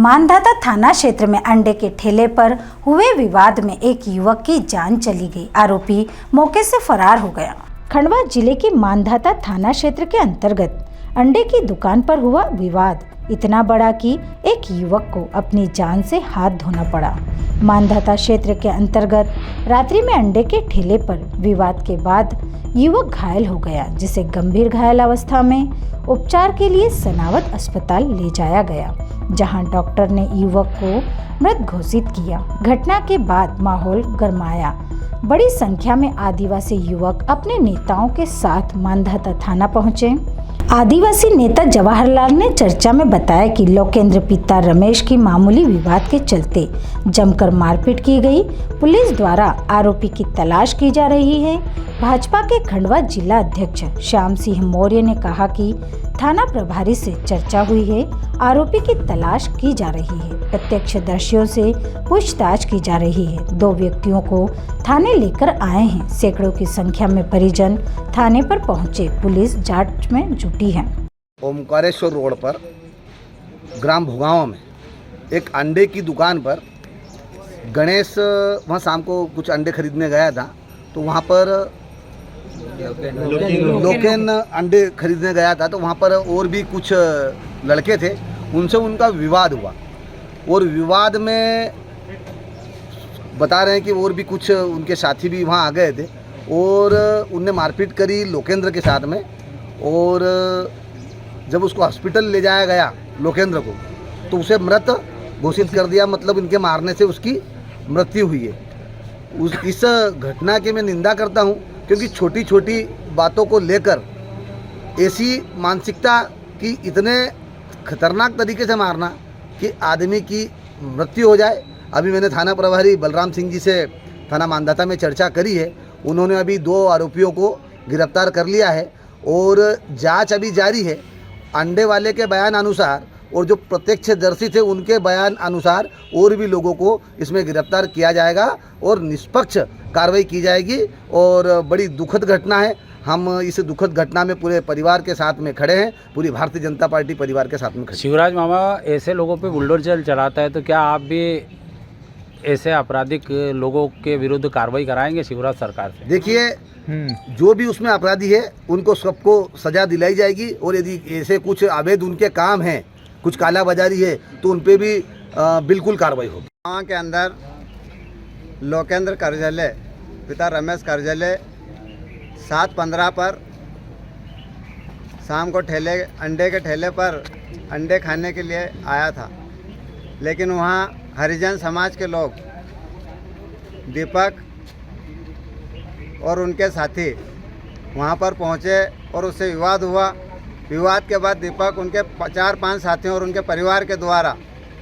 मानधाता थाना क्षेत्र में अंडे के ठेले पर हुए विवाद में एक युवक की जान चली गई। आरोपी मौके से फरार हो गया। खंडवा जिले के मानधाता थाना क्षेत्र के अंतर्गत अंडे की दुकान पर हुआ विवाद इतना बड़ा कि एक युवक को अपनी जान से हाथ धोना पड़ा। मानधाता क्षेत्र के अंतर्गत रात्रि में अंडे के ठेले पर विवाद के बाद युवक घायल हो गया, जिसे गंभीर घायल अवस्था में उपचार के लिए सनावद अस्पताल ले जाया गया, जहां डॉक्टर ने युवक को मृत घोषित किया। घटना के बाद माहौल गरमाया। बड़ी संख्या में आदिवासी युवक अपने नेताओं के साथ मानधाता थाना पहुंचे। आदिवासी नेता जवाहरलाल ने चर्चा में बताया कि लोकेंद्र पिता रमेश की मामूली विवाद के चलते जमकर मारपीट की गई। पुलिस द्वारा आरोपी की तलाश की जा रही है। भाजपा के खंडवा जिला अध्यक्ष श्याम सिंह मौर्य ने कहा कि थाना प्रभारी से चर्चा हुई है, आरोपी की तलाश की जा रही है। प्रत्यक्षदर्शियों से पूछताछ की जा रही है। 2 व्यक्तियों को थाने लेकर आए हैं। सैकड़ों की संख्या में परिजन थाने पर पहुंचे। पुलिस जांच में जुटी है। ओमकारेश्वर रोड पर ग्राम भुगांव में एक अंडे की दुकान पर गणेश वहाँ शाम को कुछ अंडे खरीदने गया था, तो वहाँ पर लोकेन अंडे खरीदने गया था, तो वहाँ पर और भी कुछ लड़के थे, उनसे उनका विवाद हुआ। और विवाद में बता रहे हैं कि और भी कुछ उनके साथी भी वहाँ आ गए थे और उनने मारपीट करी लोकेंद्र के साथ में। और जब उसको हॉस्पिटल ले जाया गया लोकेंद्र को, तो उसे मृत घोषित कर दिया, मतलब इनके मारने से उसकी मृत्यु हुई है। इस घटना की मैं निंदा करता हूँ, क्योंकि छोटी छोटी बातों को लेकर ऐसी मानसिकता की इतने खतरनाक तरीके से मारना कि आदमी की मृत्यु हो जाए। अभी मैंने थाना प्रभारी बलराम सिंह जी से थाना मानधाता में चर्चा करी है। उन्होंने अभी 2 आरोपियों को गिरफ्तार कर लिया है और जांच अभी जारी है। अंडे वाले के बयान अनुसार और जो प्रत्यक्षदर्शी थे उनके बयान अनुसार और भी लोगों को इसमें गिरफ्तार किया जाएगा और निष्पक्ष कार्रवाई की जाएगी। और बड़ी दुखद घटना है। हम इस दुखद घटना में पूरे परिवार के साथ में खड़े हैं, पूरी भारतीय जनता पार्टी परिवार के साथ में खड़े। शिवराज मामा ऐसे लोगों पे बुलडोजर चलाता है, तो क्या आप भी ऐसे आपराधिक लोगों के विरुद्ध कार्रवाई कराएंगे शिवराज सरकार से? देखिए, जो भी उसमें अपराधी है उनको सबको सजा दिलाई जाएगी। और यदि ऐसे कुछ अवैध उनके काम हैं, कुछ काला बाजारी है, तो उन पे भी बिल्कुल कार्रवाई होगी। गाँव के अंदर लोकेंद्र करजले पिता रमेश करजले 7/15 पर शाम को अंडे के ठेले पर अंडे खाने के लिए आया था, लेकिन वहाँ हरिजन समाज के लोग दीपक और उनके साथी वहाँ पर पहुँचे और उससे विवाद हुआ। विवाद के बाद दीपक उनके 4-5 साथियों और उनके परिवार के द्वारा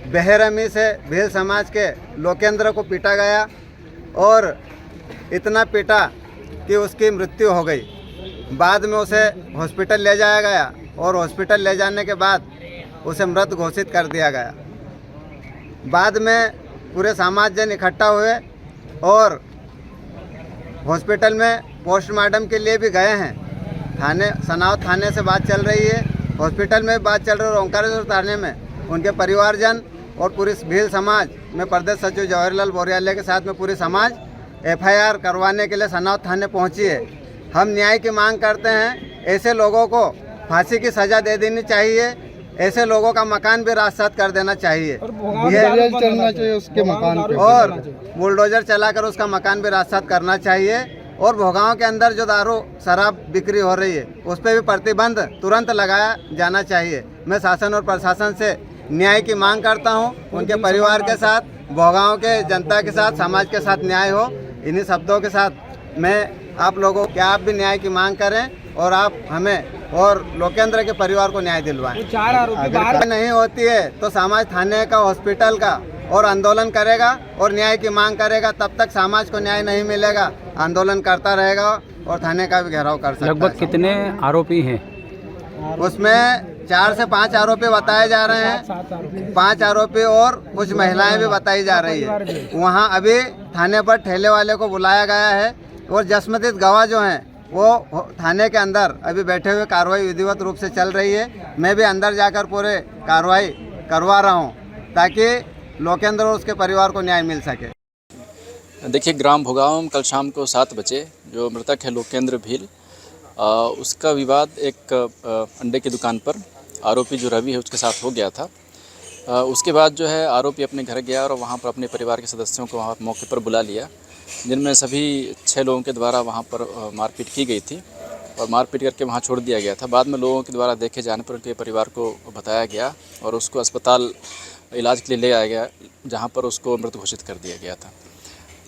बेरहमी से भील समाज के लोकेंद्र को पीटा गया और इतना पीटा कि उसकी मृत्यु हो गई। बाद में उसे हॉस्पिटल ले जाया गया और हॉस्पिटल ले जाने के बाद उसे मृत घोषित कर दिया गया। बाद में पूरे समाज जन इकट्ठा हुए और हॉस्पिटल में पोस्टमार्टम के लिए भी गए हैं। सनावद थाने से बात चल रही है, हॉस्पिटल में बात चल रही है और ओंकारेश्वर थाने में उनके परिवारजन और पूरी भील समाज में प्रदेश सचिव जवाहरलाल बोरियाले के साथ में पूरी समाज FIR करवाने के लिए सनावद थाने पहुंची है। हम न्याय की मांग करते हैं। ऐसे लोगों को फांसी की सज़ा दे देनी चाहिए। ऐसे लोगों का मकान भी रास्ता कर देना चाहिए चलना चाहिए उसके मकान पे, और बुलडोजर चलाकर उसका मकान भी रास्ता करना चाहिए। और भोगांव के अंदर जो दारू शराब बिक्री हो रही है उस पर भी प्रतिबंध तुरंत लगाया जाना चाहिए। मैं शासन और प्रशासन से न्याय की मांग करता हूं। उनके परिवार के साथ, भोगांव के जनता के साथ, समाज के साथ न्याय हो। इन्हीं शब्दों के साथ मैं आप लोगों क्या आप भी न्याय की मांग करें और आप हमें और लोकेंद्र के परिवार को न्याय दिलवाएं। 4 आरोपी अगर नहीं होती है तो समाज थाने का, हॉस्पिटल का और आंदोलन करेगा और न्याय की मांग करेगा। तब तक समाज को न्याय नहीं मिलेगा, आंदोलन करता रहेगा और थाने का भी घेराव कर सकता है। लगभग कितने आरोपी हैं? उसमें 4 से 5 आरोपी बताए जा रहे हैं। 5 आरोपी और कुछ महिलाएं भी बताई जा रही है। वहां अभी थाने पर ठेले वाले को बुलाया गया है और जस्मदित गवाह जो हैं वो थाने के अंदर अभी बैठे हुए कार्रवाई विधिवत रूप से चल रही है। मैं भी अंदर जाकर पूरे कार्रवाई करवा रहा हूँ। ताकि लोकेंद्र और उसके परिवार को न्याय मिल सके। देखिए, ग्राम भुगांव कल शाम को 7 बजे जो मृतक है लोकेंद्र भील, उसका विवाद एक अंडे की दुकान पर आरोपी जो रवि है उसके साथ हो गया था। उसके बाद जो है आरोपी अपने घर गया और वहाँ पर अपने परिवार के सदस्यों को वहाँ मौके पर बुला लिया, जिनमें सभी 6 लोगों के द्वारा वहाँ पर मारपीट की गई थी और मारपीट करके वहाँ छोड़ दिया गया था। बाद में लोगों के द्वारा देखे जाने पर उनके परिवार को बताया गया और उसको अस्पताल इलाज के लिए ले आया गया, जहाँ पर उसको मृत घोषित कर दिया गया था।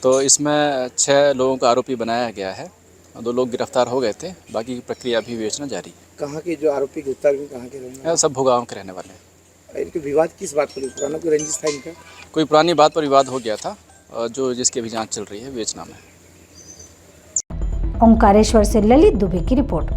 तो इसमें 6 लोगों को आरोपी बनाया गया है, 2 लोग गिरफ्तार हो गए थे, बाकी की प्रक्रिया अभी विवेचना जारी। कहाँ के जो आरोपी गिरफ्तार हुए कहाँ के रहने है सब भुगांव के रहने वाले हैं। वाले? इनके विवाद किस बात पर, पुराना कोई रंजिश था इनका? कोई पुरानी बात पर विवाद हो गया था, जिसकी अभी जांच चल रही है विवेचना में। ओंकारेश्वर से ललित दुबे की रिपोर्ट।